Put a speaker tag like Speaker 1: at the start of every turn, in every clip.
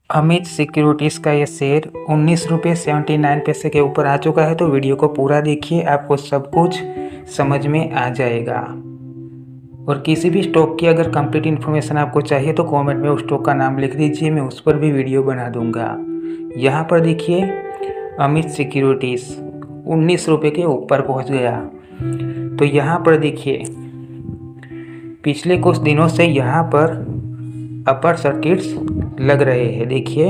Speaker 1: Amit securities का ये share 19 रुपये 79 पैसे के ऊपर आ चुका है। तो वीडियो को पूरा देखिए, आपको सब कुछ समझ में आ जाएगा। और किसी भी स्टॉक की अगर कंप्लीट इन्फॉर्मेशन आपको चाहिए तो कमेंट में उस स्टॉक का नाम लिख दीजिए, मैं उस पर भी वीडियो बना दूंगा। यहाँ पर देखिए अमित सिक्योरिटीज़ 19 रुपये के ऊपर पहुँच गया। तो यहाँ पर देखिए पिछले कुछ दिनों से यहाँ पर अपर सर्किट्स लग रहे हैं। देखिए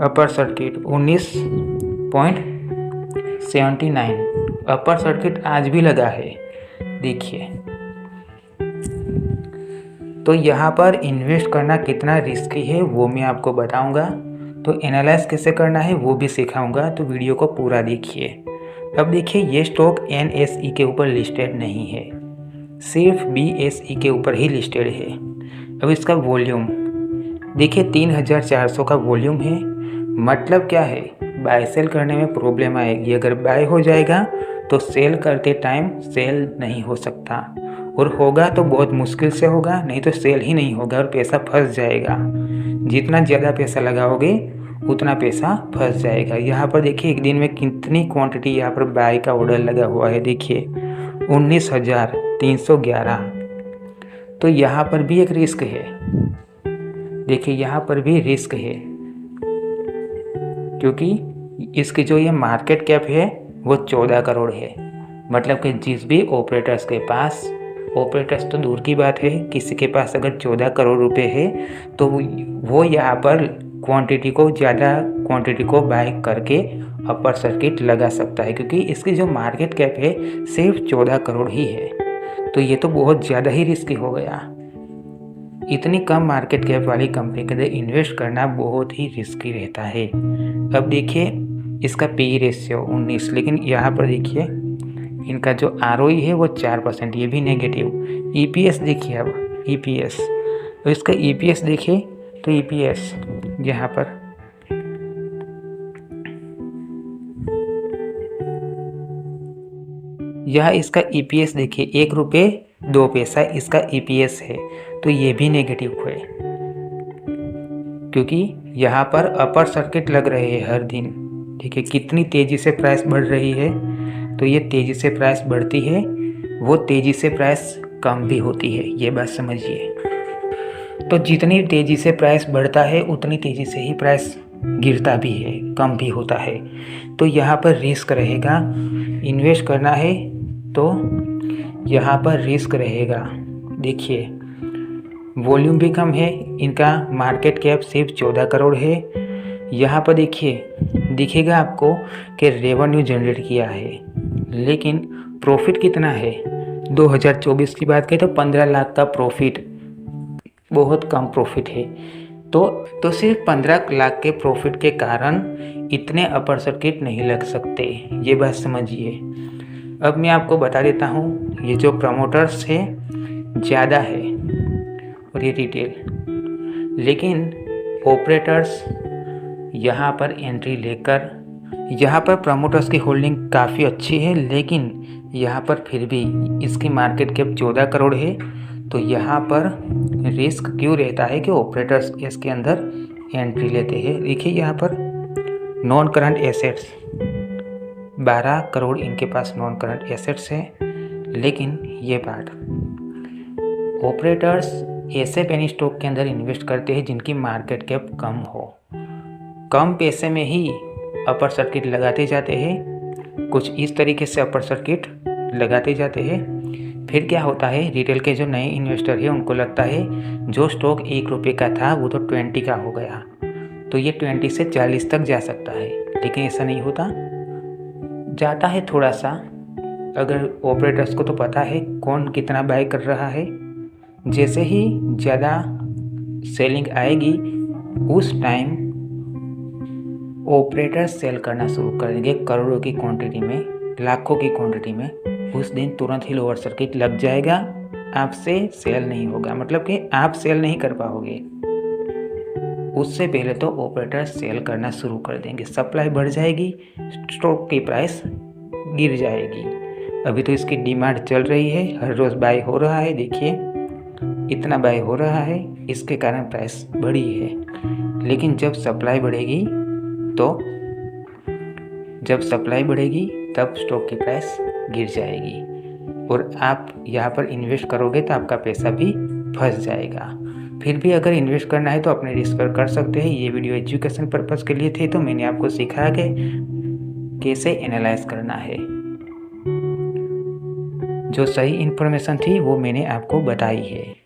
Speaker 1: अपर सर्किट 19.79 अपर सर्किट आज भी लगा है। देखिए तो यहाँ पर इन्वेस्ट करना कितना रिस्की है वो मैं आपको बताऊंगा। तो एनालाइज कैसे करना है वो भी सिखाऊंगा, तो वीडियो को पूरा देखिए। अब देखिए ये स्टॉक NSE के ऊपर लिस्टेड नहीं है, सिर्फ BSE के ऊपर ही लिस्टेड है। अब इसका वॉल्यूम देखिए 3400 का वॉल्यूम है। मतलब क्या है, बाय सेल करने में प्रॉब्लम आएगी। अगर बाय हो जाएगा तो सेल करते टाइम सेल नहीं हो सकता, और होगा तो बहुत मुश्किल से होगा, नहीं तो सेल ही नहीं होगा और पैसा फंस जाएगा। जितना ज़्यादा पैसा लगाओगे उतना पैसा फंस जाएगा। यहाँ पर देखिए एक दिन में कितनी क्वांटिटी यहाँ पर बाय का ऑर्डर लगा हुआ है। देखिए 19,311। तो यहाँ पर भी एक रिस्क है। देखिए यहाँ पर भी रिस्क है, क्योंकि इसकी जो ये मार्केट कैप है वो 14 करोड़ है। मतलब कि जिस भी ऑपरेटर्स के पास, ऑपरेटर्स तो दूर की बात है, किसी के पास अगर 14 करोड़ रुपए है तो वो यहाँ पर ज़्यादा क्वांटिटी को बाय करके अपर सर्किट लगा सकता है, क्योंकि इसकी जो मार्केट कैप है सिर्फ 14 करोड़ ही है। तो ये तो बहुत ज़्यादा ही रिस्की हो गया। इतनी कम मार्केट कैप वाली कंपनी के अंदर इन्वेस्ट करना बहुत ही रिस्की रहता है। अब देखिए इसका PE रेशियो 19, लेकिन यहाँ पर देखिए इनका जो ROE है वो 4%, ये भी नेगेटिव। EPS देखिए, अब EPS, तो इसका EPS देखिए, तो EPS यहाँ पर यह इसका EPS देखिए 1 रुपये 2 पैसा इसका EPS है। तो ये भी नेगेटिव है, क्योंकि यहाँ पर अपर सर्किट लग रहे हैं हर दिन। ठीक है, कितनी तेज़ी से प्राइस बढ़ रही है। तो ये तेज़ी से प्राइस बढ़ती है, वो तेज़ी से प्राइस कम भी होती है, ये बात समझिए। तो जितनी तेज़ी से प्राइस बढ़ता है उतनी तेज़ी से ही प्राइस गिरता भी है, कम भी होता है। तो यहाँ पर रिस्क रहेगा, इन्वेस्ट करना है तो यहाँ पर रिस्क रहेगा। देखिए वॉल्यूम भी कम है, इनका मार्केट कैप सिर्फ 14 करोड़ है। यहाँ पर देखिए दिखेगा आपको कि रेवेन्यू जनरेट किया है, लेकिन प्रॉफिट कितना है। 2024 की बात करें तो 15 लाख का प्रॉफिट, बहुत कम प्रॉफिट है। तो सिर्फ 15 लाख के प्रॉफिट के कारण इतने अपर सर्किट नहीं लग सकते, ये बात समझिए। अब मैं आपको बता देता हूँ, ये जो प्रमोटर्स है ज़्यादा है और ये रिटेल, लेकिन ऑपरेटर्स यहाँ पर एंट्री लेकर, यहाँ पर प्रमोटर्स की होल्डिंग काफ़ी अच्छी है, लेकिन यहाँ पर फिर भी इसकी मार्केट कैप 14 करोड़ है। तो यहाँ पर रिस्क क्यों रहता है कि ऑपरेटर्स इसके अंदर एंट्री लेते हैं। देखिए यहाँ पर नॉन करंट एसेट्स 12 करोड़ इनके पास नॉन करंट एसेट्स है। लेकिन ये बात, ऑपरेटर्स ऐसे पेनी स्टॉक के अंदर इन्वेस्ट करते हैं जिनकी मार्केट कैप कम हो, कम पैसे में ही अपर सर्किट लगाते जाते हैं। कुछ इस तरीके से अपर सर्किट लगाते जाते हैं। फिर क्या होता है, रिटेल के जो नए इन्वेस्टर हैं उनको लगता है जो स्टॉक 1 रुपये का था वो तो 20 का हो गया, तो ये 20 से 40 तक जा सकता है। लेकिन ऐसा नहीं होता, जाता है थोड़ा सा। अगर ऑपरेटर्स को तो पता है कौन कितना बाय कर रहा है। जैसे ही ज़्यादा सेलिंग आएगी उस टाइम ऑपरेटर्स सेल करना शुरू कर देंगे, करोड़ों की क्वांटिटी में, लाखों की क्वांटिटी में। उस दिन तुरंत ही लोअर सर्किट लग जाएगा, आपसे सेल नहीं होगा, मतलब कि आप सेल नहीं कर पाओगे। उससे पहले तो ऑपरेटर्स सेल करना शुरू कर देंगे, सप्लाई बढ़ जाएगी, स्टॉक की प्राइस गिर जाएगी। अभी तो इसकी डिमांड चल रही है, हर रोज़ बाय हो रहा है। देखिए इतना बाय हो रहा है, इसके कारण प्राइस बढ़ी है। लेकिन जब सप्लाई बढ़ेगी तब स्टॉक की प्राइस गिर जाएगी और आप यहाँ पर इन्वेस्ट करोगे तो आपका पैसा भी फंस जाएगा। फिर भी अगर इन्वेस्ट करना है तो अपने रिस्क पर कर सकते हैं। ये वीडियो एजुकेशन पर्पज़ के लिए थे, तो मैंने आपको सिखाया कि कैसे एनालाइज करना है। जो सही इन्फॉर्मेशन थी वो मैंने आपको बताई है।